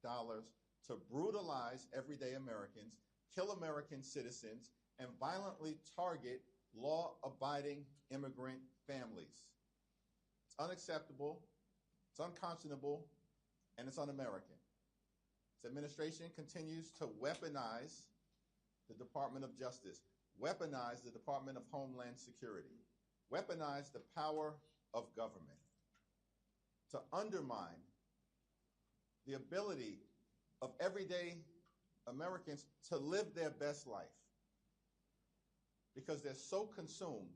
dollars to brutalize everyday Americans, kill American citizens, and violently target law-abiding immigrant families. It's unacceptable, it's unconscionable, and it's un-American. This administration continues to weaponize the Department of Justice, weaponize the Department of Homeland Security, weaponize the power of government to undermine the ability of everyday Americans to live their best life because they're so consumed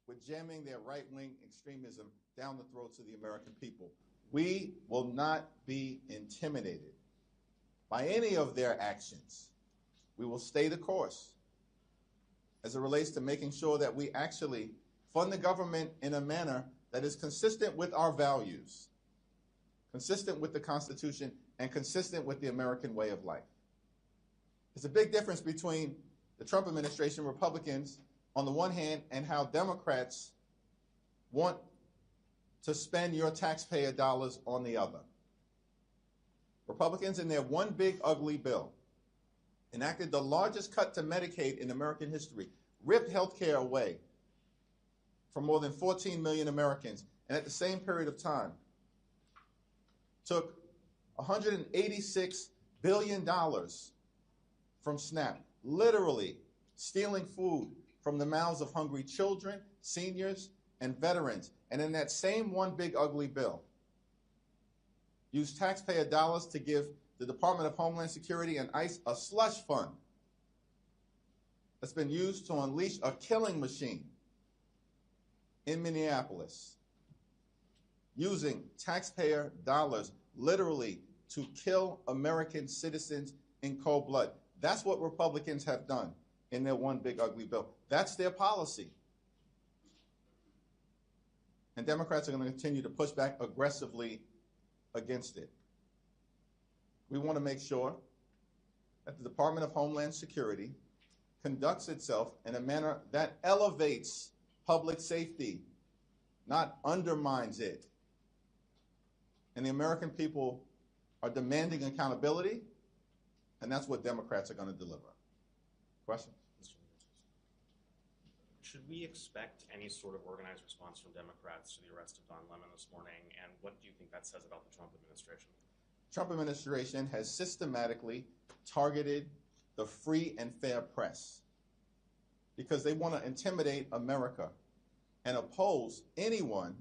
with jamming their right-wing extremism down the throats of the American people. We will not be intimidated by any of their actions. We will stay the course as it relates to making sure that we actually fund the government in a manner that is consistent with our values, consistent with the Constitution, and consistent with the American way of life. There's a big difference between the Trump administration, Republicans, on the one hand, and how Democrats want to spend your taxpayer dollars on the other. Republicans, in their one big ugly bill, enacted the largest cut to Medicaid in American history, ripped health care away from more than 14 million Americans, and at the same period of time, took $186 billion from SNAP, literally stealing food from the mouths of hungry children, seniors, and veterans. And in that same one big ugly bill, used taxpayer dollars to give the Department of Homeland Security and ICE a slush fund that's been used to unleash a killing machine in Minneapolis, using taxpayer dollars literally to kill American citizens in cold blood. That's what Republicans have done in their one big ugly bill. That's their policy. And Democrats are going to continue to push back aggressively against it. We want to make sure that the Department of Homeland Security conducts itself in a manner that elevates public safety, not undermines it. And the American people are demanding accountability, and that's what Democrats are going to deliver. Question? Should we expect any sort of organized response from Democrats to the arrest of Don Lemon this morning, and what do you think that says about the Trump administration? Trump administration has systematically targeted the free and fair press because they want to intimidate America and oppose anyone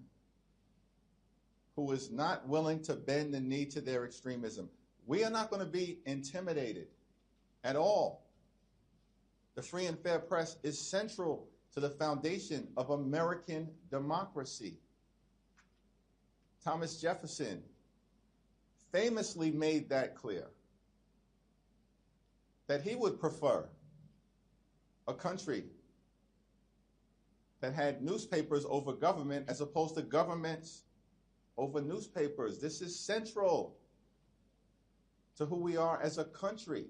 who is not willing to bend the knee to their extremism. We are not going to be intimidated at all. The free and fair press is central to the foundation of American democracy. Thomas Jefferson famously made that clear, that he would prefer a country that had newspapers over government as opposed to governments over newspapers. This is central to who we are as a country.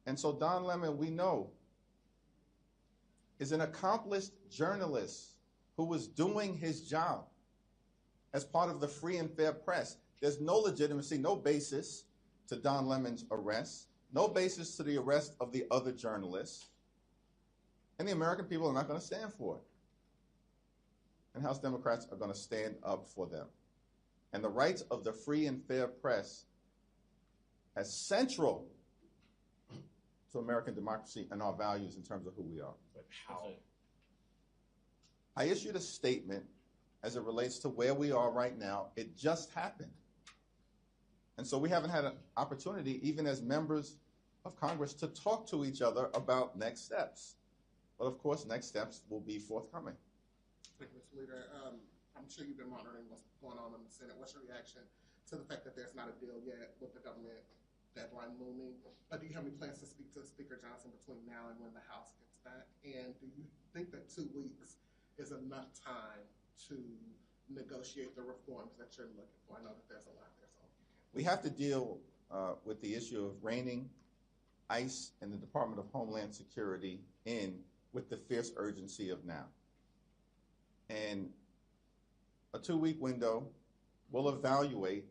And so Don Lemon, we know, is an accomplished journalist who was doing his job as part of the free and fair press. There's no legitimacy, no basis to Don Lemon's arrest, no basis to the arrest of the other journalists. And the American people are not going to stand for it. And House Democrats are going to stand up for them. And the rights of the free and fair press as central to American democracy and our values in terms of who we are. But how? I issued a statement as it relates to where we are right now. It just happened. And so we haven't had an opportunity, even as members of Congress, to talk to each other about next steps. But of course, next steps will be forthcoming. Thank you, Mr. Leader. I'm sure you've been monitoring what's going on in the Senate. What's your reaction to the fact that there's not a deal yet with the government deadline looming? Do you have any plans to speak to Speaker Johnson between now and when the House gets back? And do you think that 2 weeks is enough time to negotiate the reforms that you're looking for? I know that there's a lot there. So we have to deal with the issue of reining ICE and the Department of Homeland Security in with the fierce urgency of now. And a 2-week window will evaluate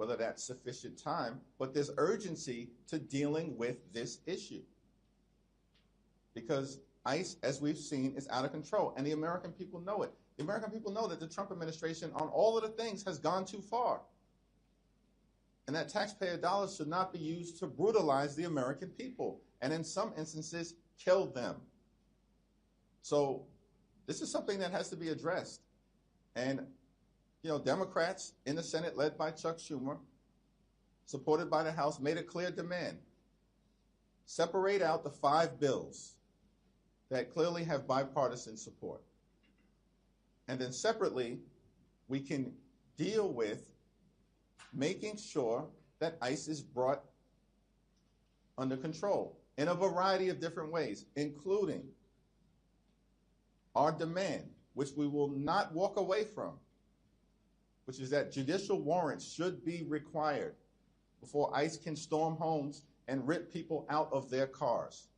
whether that's sufficient time, but there's urgency to dealing with this issue. Because ICE, as we've seen, is out of control, and the American people know it. The American people know that the Trump administration on all of the things has gone too far. And that taxpayer dollars should not be used to brutalize the American people, and in some instances, kill them. So this is something that has to be addressed. And, Democrats in the Senate, led by Chuck Schumer, supported by the House, made a clear demand. Separate out the 5 bills that clearly have bipartisan support. And then separately, we can deal with making sure that ICE is brought under control in a variety of different ways, including our demand, which we will not walk away from, which is that judicial warrants should be required before ICE can storm homes and rip people out of their cars.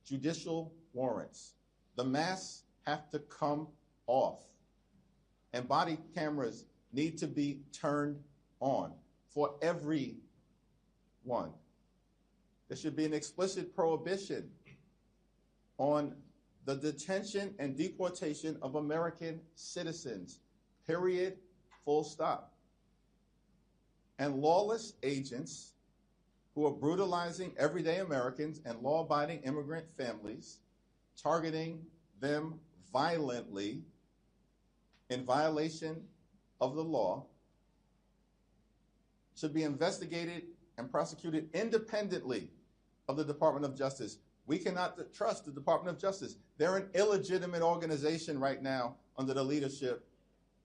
Judicial warrants. The masks have to come off. And body cameras need to be turned on for everyone. There should be an explicit prohibition on the detention and deportation of American citizens, period, full stop. And lawless agents who are brutalizing everyday Americans and law-abiding immigrant families, targeting them violently in violation of the law, should be investigated and prosecuted independently of the Department of Justice. We cannot trust the Department of Justice. They're an illegitimate organization right now under the leadership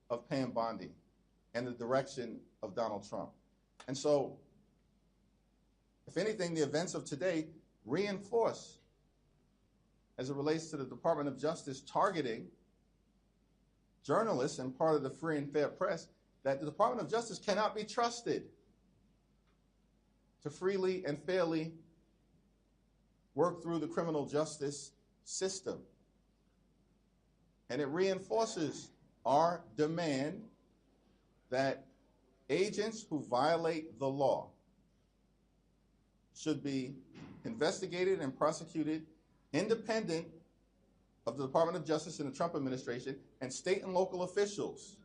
of Pam Bondi and the direction of Donald Trump. And so, if anything, the events of today reinforce, as it relates to the Department of Justice targeting journalists and part of the free and fair press, that the Department of Justice cannot be trusted to freely and fairly work through the criminal justice system. And it reinforces our demand that agents who violate the law should be investigated and prosecuted independent of the Department of Justice and the Trump administration, and state and local officials.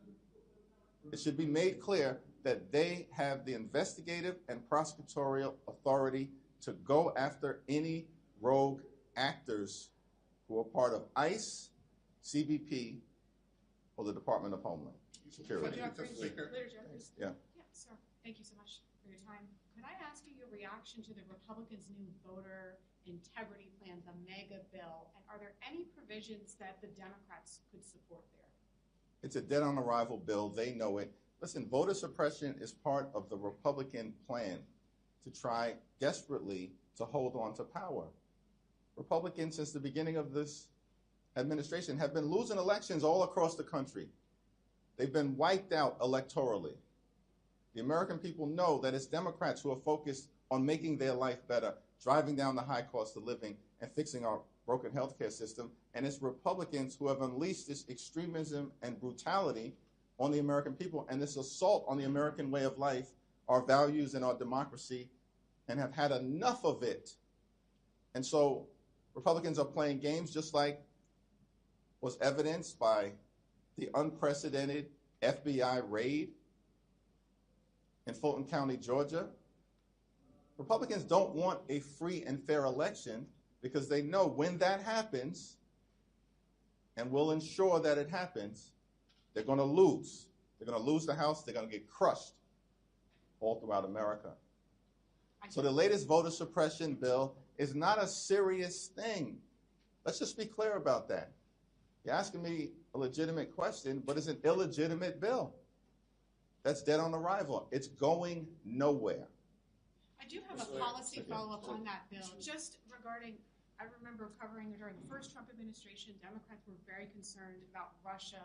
It should be made clear that they have the investigative and prosecutorial authority to go after any rogue actors who are part of ICE, CBP, or the Department of Homeland Security. Leader Jeffries. Yeah. Yeah, sir. Thank you so much for your time. Could I ask you your reaction to the Republicans' new voter integrity plan, the mega bill, and are there any provisions that the Democrats could support there? It's a dead-on-arrival bill. They know it. Listen, voter suppression is part of the Republican plan to try desperately to hold on to power. Republicans, since the beginning of this administration, have been losing elections all across the country. They've been wiped out electorally. The American people know that it's Democrats who are focused on making their life better, driving down the high cost of living, and fixing our broken healthcare system. And it's Republicans who have unleashed this extremism and brutality on the American people and this assault on the American way of life, our values, and our democracy, and have had enough of it. And so Republicans are playing games, just like was evidenced by the unprecedented FBI raid in Fulton County, Georgia. Republicans don't want a free and fair election because they know when that happens, and will ensure that it happens, they're going to lose. They're going to lose the House. They're going to get crushed all throughout America. So the latest voter suppression bill is not a serious thing. Let's just be clear about that. You're asking me a legitimate question, but it's an illegitimate bill. That's dead on arrival. It's going nowhere. I do have a policy follow-up on that bill, just regarding, I remember covering during the first Trump administration, Democrats were very concerned about Russia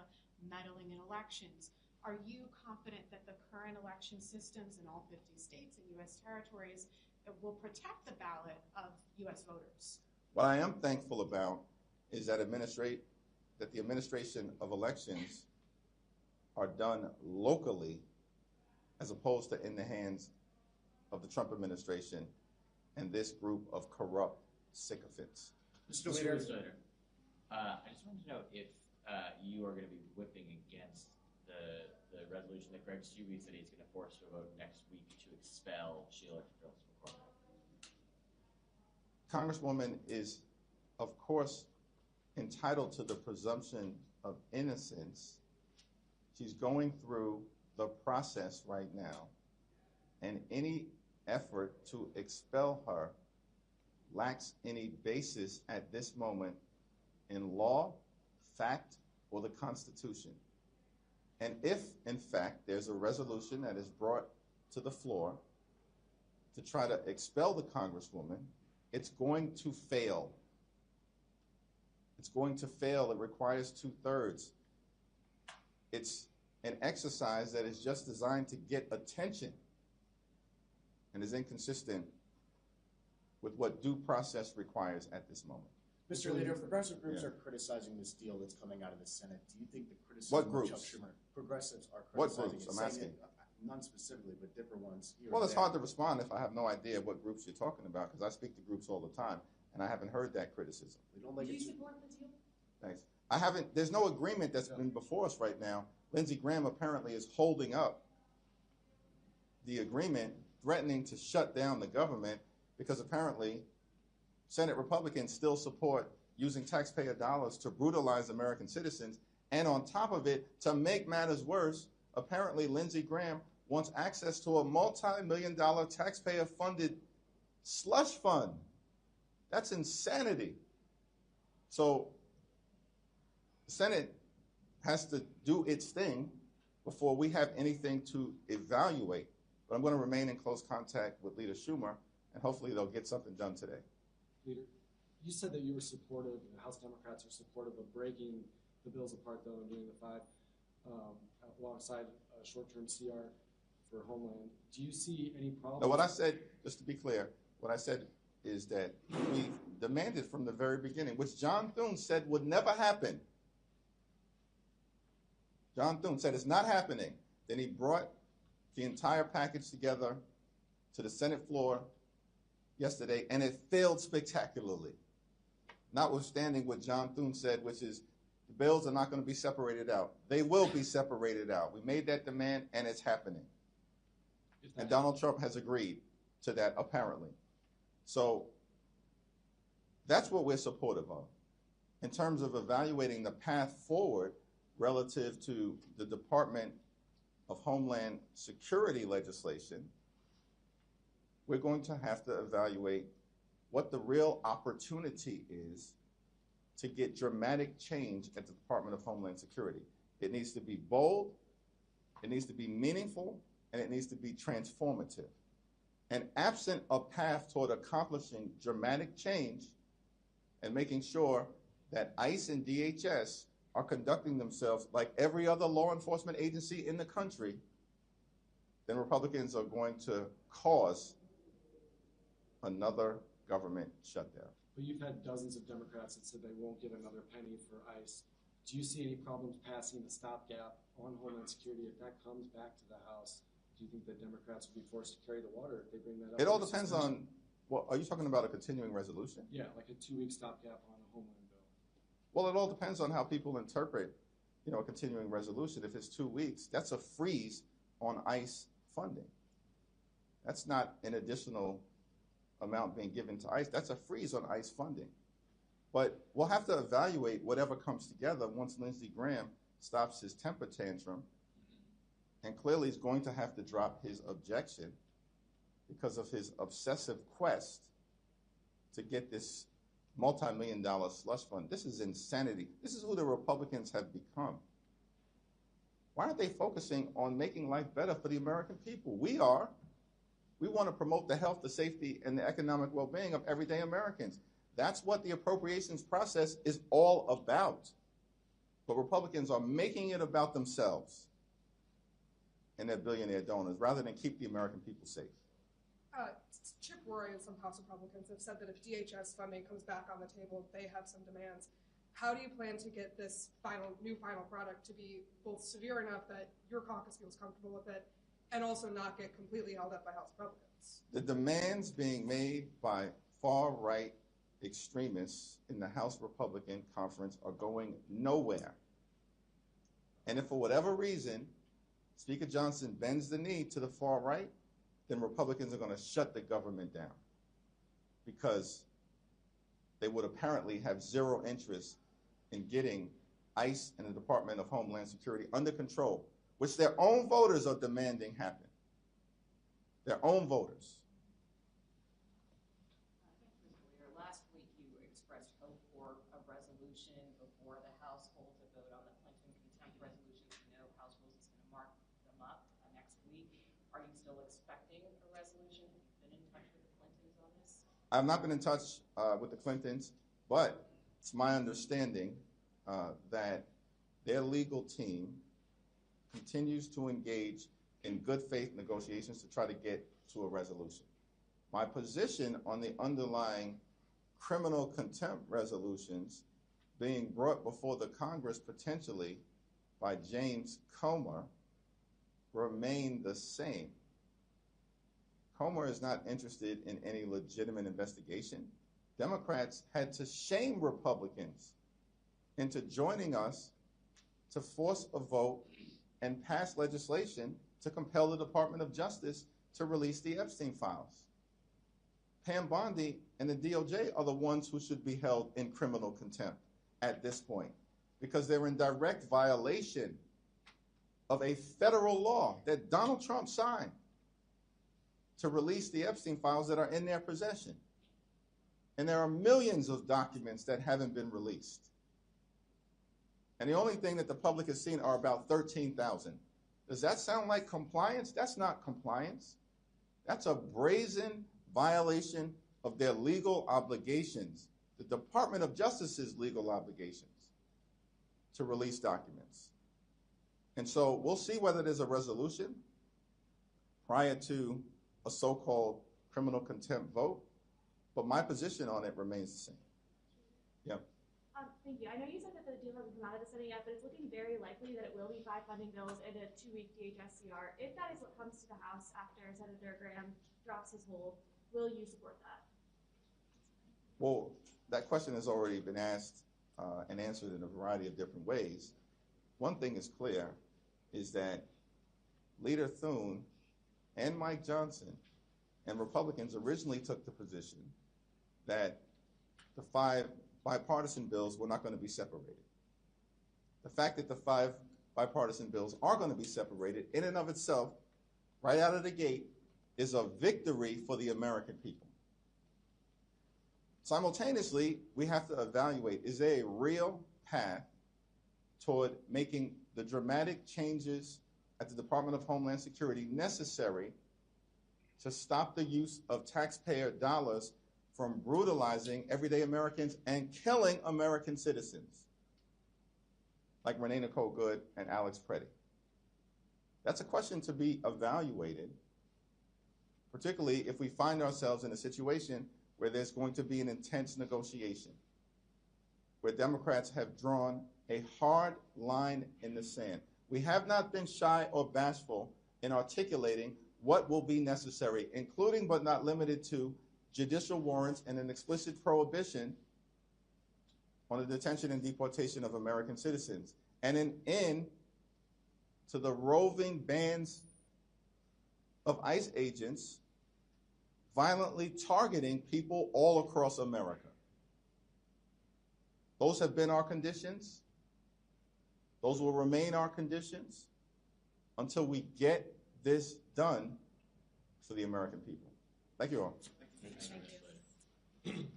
meddling in elections. Are you confident that the current election systems in all 50 states and U.S. territories will protect the ballot of U.S. voters? What I am thankful about is that the administration of elections are done locally as opposed to in the hands of the Trump administration and this group of corrupt sycophants. Mr. Leader, I just wanted to know if you are going to be whipping against the resolution that Greg Steube said he's going to force a vote next week to expel Sheila from Congresswoman. Congresswoman is, of course, entitled to the presumption of innocence. She's going through the process right now, and any effort to expel her lacks any basis at this moment in law, fact, or the Constitution. And if, in fact, there's a resolution that is brought to the floor to try to expel the Congresswoman, it's going to fail. It's going to fail. It requires 2/3. It's an exercise that is just designed to get attention and is inconsistent with what due process requires at this moment. Mr. Leader, progressive groups are criticizing this deal that's coming out of the Senate. Do you think the criticism What of groups? Chuck Schumer, progressives are What criticizing groups? it, I'm saying asking. it, none specifically, but different ones here Well, and it's there. hard to respond if I have no idea what groups you're talking about, because I speak to groups all the time, and I haven't heard that criticism. We don't like Do it. you support the deal? Thanks. I haven't, there's no agreement that's been before us right now. Lindsey Graham apparently is holding up the agreement, threatening to shut down the government, because apparently Senate Republicans still support using taxpayer dollars to brutalize American citizens. And on top of it, to make matters worse, apparently Lindsey Graham wants access to a multi-million-dollar taxpayer-funded slush fund. That's insanity. So the Senate has to do its thing before we have anything to evaluate. But I'm going to remain in close contact with Leader Schumer, and hopefully they'll get something done today. Leader, you said that you were supportive, the House Democrats are supportive of breaking the bills apart, though, and doing the 5 alongside a short-term CR for Homeland. Do you see any problems? Now, what I said, just to be clear, what I said is that we demanded from the very beginning, which John Thune said would never happen. John Thune said it's not happening. Then he brought the entire package together to the Senate floor yesterday, and it failed spectacularly. Notwithstanding what John Thune said, which is the bills are not going to be separated out. They will be separated out. We made that demand, and it's happening. And Donald Trump has agreed to that, apparently. So that's what we're supportive of. In terms of evaluating the path forward relative to the Department of Homeland Security legislation, we're going to have to evaluate what the real opportunity is to get dramatic change at the Department of Homeland Security. It needs to be bold, it needs to be meaningful, and it needs to be transformative. And absent a path toward accomplishing dramatic change and making sure that ICE and DHS are conducting themselves like every other law enforcement agency in the country, then Republicans are going to cause another government shutdown. But you've had dozens of Democrats that said they won't give another penny for ICE. Do you see any problems passing the stopgap on Homeland Security if that comes back to the House? Do you think that Democrats will be forced to carry the water if they bring that up? It all depends on, well, are you talking about a continuing resolution? Yeah, like a 2-week stopgap on a Homeland bill. Well, it all depends on how people interpret, a continuing resolution. If it's 2 weeks, that's a freeze on ICE funding. That's not an additional amount being given to ICE. That's a freeze on ICE funding. But we'll have to evaluate whatever comes together once Lindsey Graham stops his temper tantrum. And clearly he's going to have to drop his objection because of his obsessive quest to get this multi-million-dollar slush fund. This is insanity. This is who the Republicans have become. Why aren't they focusing on making life better for the American people? We are. We want to promote the health, the safety, and the economic well-being of everyday Americans. That's what the appropriations process is all about. But Republicans are making it about themselves and their billionaire donors rather than keep the American people safe. Chip Roy and some House Republicans have said that if DHS funding comes back on the table, they have some demands. How do you plan to get this new final product to be both severe enough that your caucus feels comfortable with it and also not get completely held up by House Republicans. The demands being made by far-right extremists in the House Republican Conference are going nowhere. And if for whatever reason Speaker Johnson bends the knee to the far right, then Republicans are going to shut the government down, because they would apparently have zero interest in getting ICE and the Department of Homeland Security under control, which their own voters are demanding happen. Their own voters. Last week you expressed hope for a resolution before the House holds a vote on the Clinton contempt resolutions. We know House Rules is going to mark them up next week. Are you still expecting a resolution? Have you been in touch with the Clintons on this? I've not been in touch with the Clintons, but it's my understanding that their legal team continues to engage in good faith negotiations to try to get to a resolution. My position on the underlying criminal contempt resolutions being brought before the Congress potentially by James Comer remain the same. Comer is not interested in any legitimate investigation. Democrats had to shame Republicans into joining us to force a vote and pass legislation to compel the Department of Justice to release the Epstein files. Pam Bondi and the DOJ are the ones who should be held in criminal contempt at this point, because they're in direct violation of a federal law that Donald Trump signed to release the Epstein files that are in their possession. And there are millions of documents that haven't been released. And the only thing that the public has seen are about 13,000. Does that sound like compliance? That's not compliance. That's a brazen violation of their legal obligations, the Department of Justice's legal obligations to release documents. And so we'll see whether there's a resolution prior to a so-called criminal contempt vote, but my position on it remains the same. Yeah. Thank you. I know you said that the deal hasn't come out of the Senate yet, but it's looking very likely that it will be 5 funding bills and a 2-week DHS CR. If that is what comes to the House after Senator Graham drops his hold, will you support that? Well, that question has already been asked and answered in a variety of different ways. One thing is clear, is that Leader Thune and Mike Johnson and Republicans originally took the position that the 5 bipartisan bills were not going to be separated. The fact that the 5 bipartisan bills are going to be separated in and of itself, right out of the gate, is a victory for the American people. Simultaneously, we have to evaluate, is there a real path toward making the dramatic changes at the Department of Homeland Security necessary to stop the use of taxpayer dollars from brutalizing everyday Americans and killing American citizens, like Renee Nicole Good and Alex Preddy? That's a question to be evaluated, particularly if we find ourselves in a situation where there's going to be an intense negotiation, where Democrats have drawn a hard line in the sand. We have not been shy or bashful in articulating what will be necessary, including but not limited to judicial warrants and an explicit prohibition on the detention and deportation of American citizens, and an end to the roving bands of ICE agents violently targeting people all across America. Those have been our conditions. Those will remain our conditions until we get this done for the American people. Thank you all. Thank you.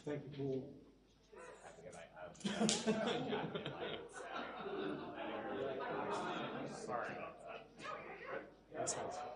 Thank you, Paul. Sorry about that.